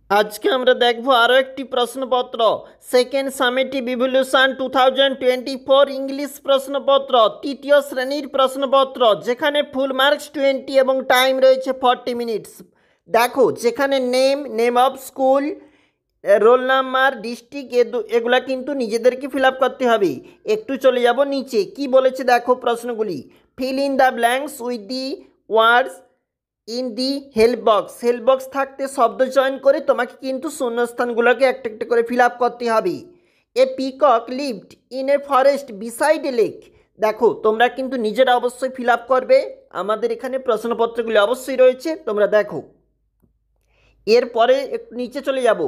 আজকে আমরা দেখব আরও একটি প্রশ্নপত্র সেকেন্ড সামেটিভ ইভলিউশন 2024 ইংলিশ প্রশ্নপত্র তৃতীয় শ্রেণীর প্রশ্নপত্র যেখানে ফুল মার্কস 20 এবং টাইম রয়েছে 40 মিনিটস। দেখো যেখানে name of school, roll number, district এগুলা কিন্তু নিজেদেরকে ফিল আপ করতে হবে। একটু চলে যাব নিচে কি বলেছে দেখো প্রশ্নগুলি। Fill in the blanks with the words in the help box থাকতে শব্দ চয়ন করে তোমাকে কিন্তু শূন্যস্থানগুলোকে একটা একটা করে ফিল আপ করতে হবে। এ peacock lived in a forest beside a lake. দেখো তোমরা কিন্তু নিজেরা অবশ্যই ফিল আপ করবে, আমাদের এখানে প্রশ্নপত্রগুলি অবশ্যই রয়েছে, তোমরা দেখো। এরপরে একটু নিচে চলে যাব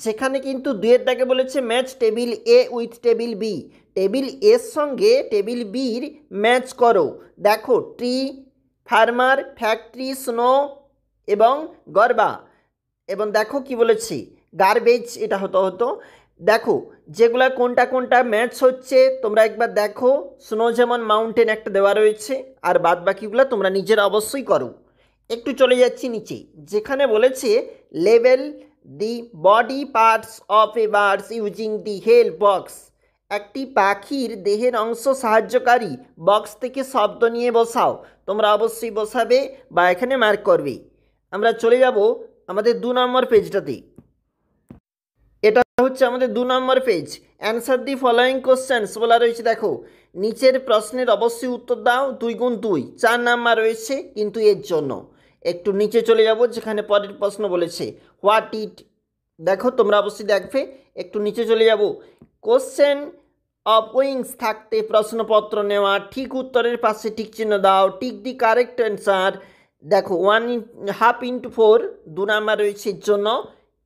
যেখানে কিন্তু দুয়ের দাগে বলেছে match table A with table B. Table এর সঙ্গে টেবিল বির ম্যাচ করো। দেখো ট্রি, ফার্মার, ফ্যাক্টরি, স্নো এবং গরবা। এবং দেখো কি বলেছি গার্বেজ, এটা হতো। দেখো যেগুলা কোনটা কোনটা ম্যাচ হচ্ছে তোমরা একবার দেখো। স্নো যেমন মাউন্টেন একটা দেওয়া রয়েছে, আর বাদ বাকিগুলো তোমরা নিজেরা অবশ্যই করো। একটু চলে যাচ্ছি নিচে যেখানে বলেছে level the body parts of A birds using the help box. একটি পাখির দেহের অংশ সাহায্যকারী বক্স থেকে শব্দ নিয়ে বসাও। তোমরা অবশ্যই বসাবে বা এখানে মার্ক করবে। আমরা চলে যাব আমাদের 2 নম্বর পেজটাতে। এটা হচ্ছে আমাদের 2 number page. Answer the following questions বলা রয়েছে। দেখো নিচের প্রশ্নের অবশ্যই উত্তর দাও। 2 গুণ 2 4 নাম্বার রয়েছে কিন্তু এর জন্য। একটু নিচে চলে যাব যেখানে পরের প্রশ্ন বলেছে হোয়াট ইট। দেখো তোমরা অবশ্যই দেখবে। একটু নিচে চলে যাব কোশ্চেন অফ উইংস থাকতে প্রশ্নপত্র নেওয়া, ঠিক উত্তরের পাশে টিক চিহ্ন দাও, টিক দি কারেক্ট অ্যান্সার। দেখো 1/2 into 4 2 নাম্বার রয়েছে এর জন্য।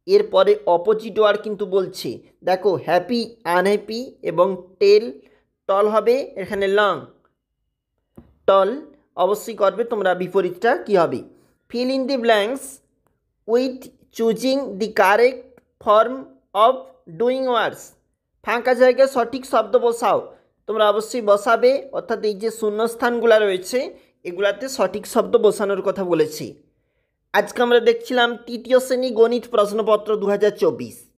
এরপরে অপোজিট ওয়ার্ড কিন্তু বলছে। দেখো হ্যাপি, আনহ্যাপি এবং টল হবে এখানে লং। টল অবশ্যই করবে তোমরা, বিপরীতটা কি হবে। Fill in the blanks with choosing the correct form of doing ওয়ার্ডস। ফাঁকা জায়গায় সঠিক শব্দ বসাও। তোমরা অবশ্যই বসাবে, অর্থাৎ এই যে শূন্যস্থানগুলো রয়েছে এগুলাতে সঠিক শব্দ বসানোর কথা বলেছি। আজকে আমরা দেখছিলাম তৃতীয় শ্রেণী গণিত প্রশ্নপত্র 2024।